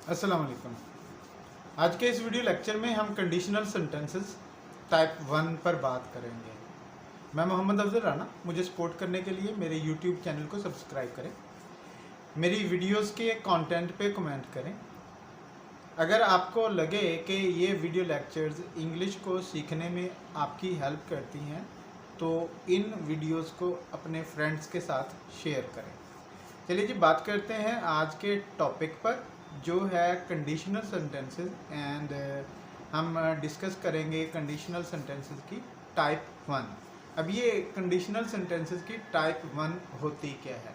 अस्सलाम वालेकुम। आज के इस वीडियो लेक्चर में हम कंडीशनल सेंटेंसेस टाइप 1 पर बात करेंगे। मैं मोहम्मद अफजल राना। मुझे सपोर्ट करने के लिए मेरे यूट्यूब चैनल को सब्सक्राइब करें, मेरी वीडियोस के कंटेंट पे कमेंट करें। अगर आपको लगे कि ये वीडियो लेक्चर्स इंग्लिश को सीखने में आपकी हेल्प करती हैं तो इन वीडियोस को अपने फ्रेंड्स के साथ शेयर करें। चलिए जी, बात करते हैं आज के टॉपिक पर जो है कंडीशनल सेंटेंसेस एंड हम डिस्कस करेंगे कंडीशनल सेंटेंसेस की टाइप 1। अब ये कंडीशनल सेंटेंसेस की टाइप 1 होती क्या है?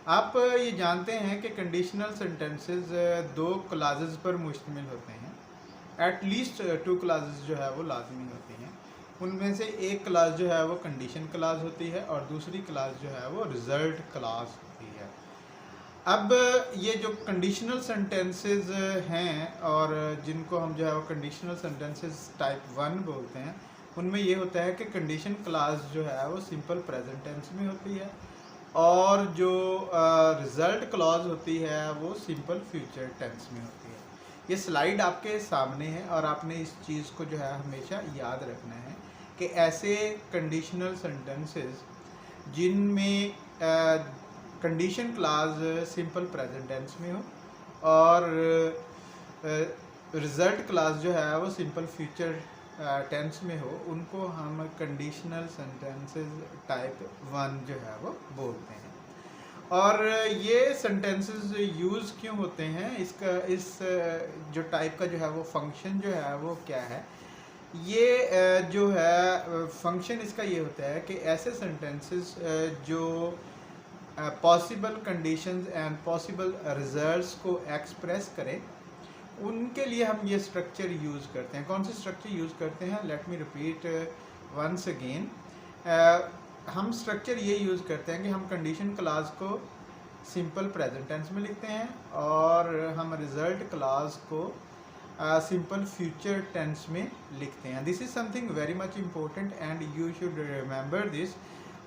आप ये जानते हैं कि कंडीशनल सेंटेंसेस दो क्लासेस पर मुश्तमिल होते हैं। एट लीस्ट टू क्लासेस जो है वो लाजमी होती हैं। उनमें से एक क्लास जो है वो कंडीशन क्लास होती है और दूसरी क्लास जो है वो रिजल्ट क्लास होती है। अब ये जो कंडीशनल सेंटेंसेस हैं और जिनको हम जो है वो कंडीशनल सेंटेंसेस टाइप 1 बोलते हैं, उनमें ये होता है कि कंडीशन क्लास जो है वो सिंपल प्रेजेंट टेंस में होती है और जो रिजल्ट क्लॉज होती है वो सिंपल फ्यूचर टेंस में होती है। ये स्लाइड आपके सामने है और आपने इस चीज़ को जो है हमेशा याद रखना है कि ऐसे कंडीशनल सेंटेंसेस जिनमें condition clause simple present tense में हो और रिजल्ट क्लास जो है वो सिंपल फ्यूचर टेंस में हो, उनको हम कंडीशनल सेंटेंसेस टाइप 1 जो है वो बोलते हैं। और ये सेंटेंसेस यूज़ क्यों होते हैं, इस जो टाइप का जो है वो फंक्शन जो है वो क्या है? ये जो है फंक्शन इसका ये होता है कि ऐसे सेंटेंसेस जो possible conditions and possible results को एक्सप्रेस करें, उनके लिए हम ये स्ट्रक्चर यूज़ करते हैं। कौन से स्ट्रक्चर यूज़ करते हैं? Let me repeat once again. हम स्ट्रक्चर ये यूज़ करते हैं कि हम कंडीशन क्लास को सिंपल प्रेजेंट टेंस में लिखते हैं और हम रिजल्ट क्लास को सिंपल फ्यूचर टेंस में लिखते हैं। This is something very much important and you should remember this.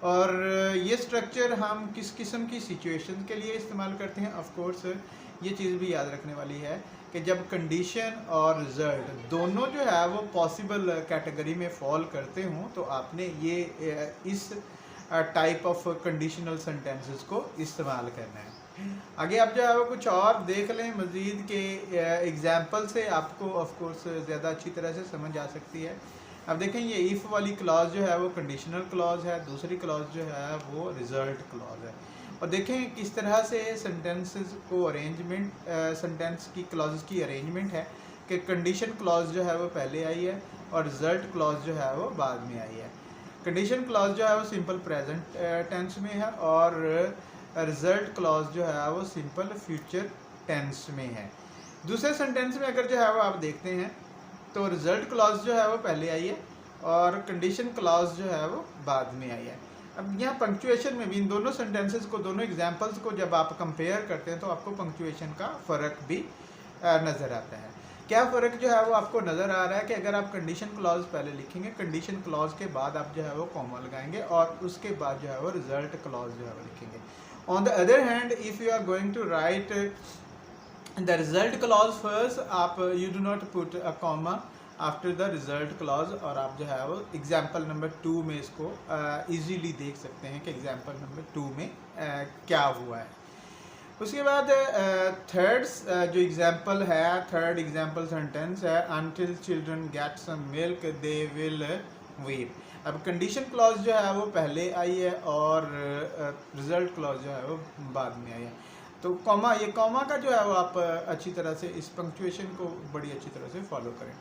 और ये स्ट्रक्चर हम किस किस्म की सिचुएशन के लिए इस्तेमाल करते हैं? ऑफ कोर्स ये चीज़ भी याद रखने वाली है कि जब कंडीशन और रिजल्ट दोनों जो है वो पॉसिबल कैटेगरी में फॉल करते हों तो आपने ये इस टाइप ऑफ कंडीशनल सेंटेंसेस को इस्तेमाल करना है। आगे आप जो है वो कुछ और देख लें मज़ीद के एग्जाम्पल से आपको ऑफ कोर्स ज़्यादा अच्छी तरह से समझ आ सकती है। अब देखें, ये इफ़ वाली क्लॉज जो है वो कंडीशनल क्लॉज है, दूसरी क्लॉज जो है वो रिजल्ट क्लॉज है। और देखें किस तरह से सेंटेंसेस को अरेंजमेंट सेंटेंस की क्लॉज की अरेंजमेंट है कि कंडीशन क्लॉज जो है वो पहले आई है और रिजल्ट क्लॉज जो है वो बाद में आई है। कंडीशन क्लॉज जो है वो सिंपल प्रेजेंट टेंस में है और रिजल्ट क्लॉज जो है वो सिंपल फ्यूचर टेंस में है। दूसरे सेंटेंस में अगर जो है वो आप देखते हैं तो रिजल्ट क्लॉज जो है वो पहले आई है और कंडीशन क्लॉज जो है वो बाद में आई है। अब यहाँ पंक्चुएशन में भी इन दोनों सेंटेंसेस को, दोनों एग्जांपल्स को जब आप कंपेयर करते हैं तो आपको पंक्चुएशन का फ़र्क भी नज़र आता है। क्या फ़र्क जो है वो आपको नज़र आ रहा है कि अगर आप कंडीशन क्लॉज पहले लिखेंगे, कंडीशन क्लॉज के बाद आप जो है वो कॉमा लगाएंगे और उसके बाद जो है वो रिजल्ट क्लॉज जो है वो लिखेंगे। On the other hand, if you are going to write the result clause first, आप you do not put a comma after the result clause और आप जो है वो एग्जाम्पल नंबर 2 में इसको इजीली देख सकते हैं कि एग्जाम्पल नंबर 2 में क्या हुआ है। उसके बाद थर्ड जो एग्जाम्पल है, थर्ड एग्जाम्पल सेंटेंस है until children get some milk they will weep। अब कंडीशन क्लॉज जो है वो पहले आई है और रिजल्ट क्लॉज जो है वो बाद में आई है। तो कॉमा, ये कॉमा का जो है वो आप अच्छी तरह से इस पंक्चुएशन को बड़ी अच्छी तरह से फॉलो करें।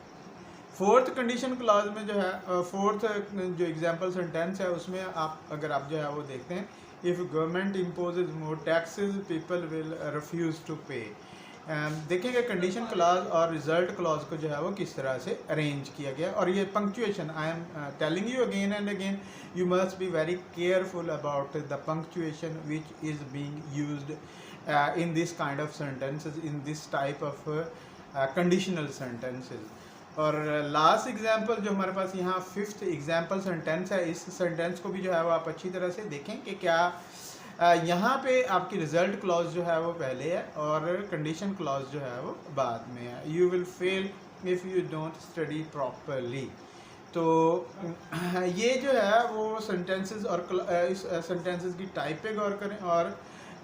फोर्थ कंडीशन क्लॉज में जो है, फोर्थ जो एग्जांपल सेंटेंस है उसमें आप अगर आप जो है वो देखते हैं, if government imposes more taxes people will refuse to pay. देखेंगे कंडीशन क्लॉज और रिजल्ट क्लॉज को जो है वो किस तरह से अरेंज किया गया। और ये punctuation, I am telling you again and again, you must be very careful about the punctuation which is being used in this kind of sentences, in this type of conditional sentences। और last example जो हमारे पास यहाँ fifth example sentence है, इस sentence को भी जो है वो आप अच्छी तरह से देखें कि क्या यहाँ पे आपकी रिजल्ट क्लॉज जो है वो पहले है और कंडीशन क्लॉज जो है वो बाद में है। You will fail if you don't study properly. तो ये जो है वो सेंटेंसेस और इस सेंटेंसेस की टाइप पे गौर करें और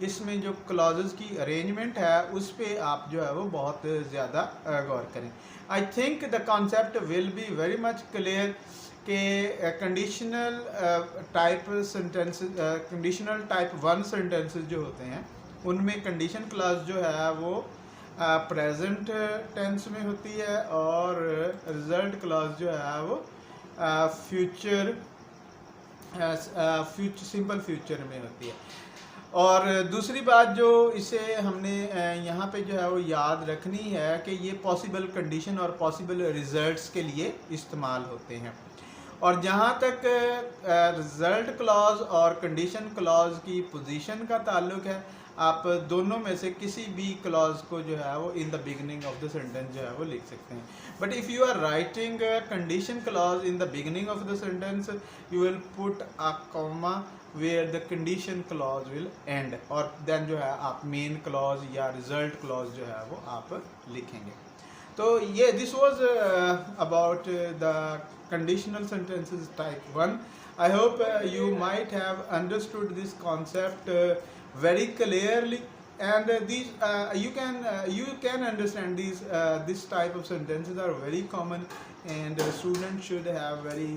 इसमें जो क्लॉजेस की अरेंजमेंट है उस पे आप जो है वो बहुत ज़्यादा गौर करें। I think the concept will be very much clear कि conditional type sentences, conditional type 1 sentences जो होते हैं उनमें कंडीशन क्लॉज जो है वो प्रेजेंट टेंस में होती है और रिजल्ट क्लॉज जो है वो फ्यूचर सिंपल फ्यूचर में होती है। और दूसरी बात जो इसे हमने यहाँ पे जो है वो याद रखनी है कि ये पॉसिबल कंडीशन और पॉसिबल रिजल्ट्स के लिए इस्तेमाल होते हैं। और जहाँ तक रिजल्ट क्लॉज और कंडीशन क्लॉज की पोजीशन का ताल्लुक है, आप दोनों में से किसी भी क्लॉज को जो है वो in the beginning of the sentence जो है वो लिख सकते हैं। But if you are writing condition clause in the beginning of the sentence, you will put a comma where the condition clause will end, और देन जो है आप मेन क्लॉज या रिजल्ट क्लॉज जो है वो आप लिखेंगे। तो ये this was about the conditional sentences type 1. I hope you might have understood this concept very clearly, and these you can understand these this type of sentences are very common, and students should have very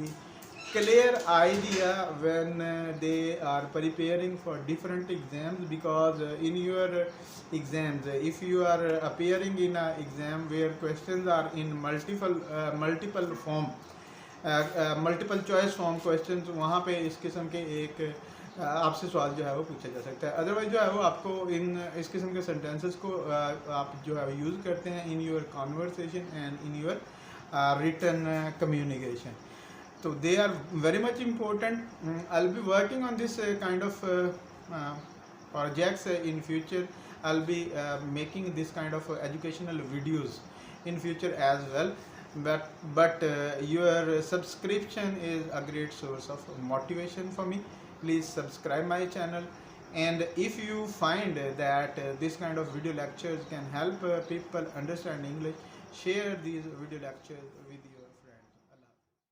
clear idea when they are preparing for different exams, because in your exams, if you are appearing in an exam where questions are in multiple form, multiple choice form questions, वहाँ पे इस किस्म के एक आपसे सवाल जो है वो पूछा जा सकता है। अदरवाइज जो है वो आपको इस किस्म के सेंटेंसेस को आप जो है यूज़ करते हैं in your conversation and in your written communication. तो they are very much important. I will be working on this kind of projects in future. I'll be making this kind of educational videos in future as well, but your subscription is a great source of motivation for me. Please subscribe my channel, and if you find that this kind of video lectures can help people understand English, share these video lectures with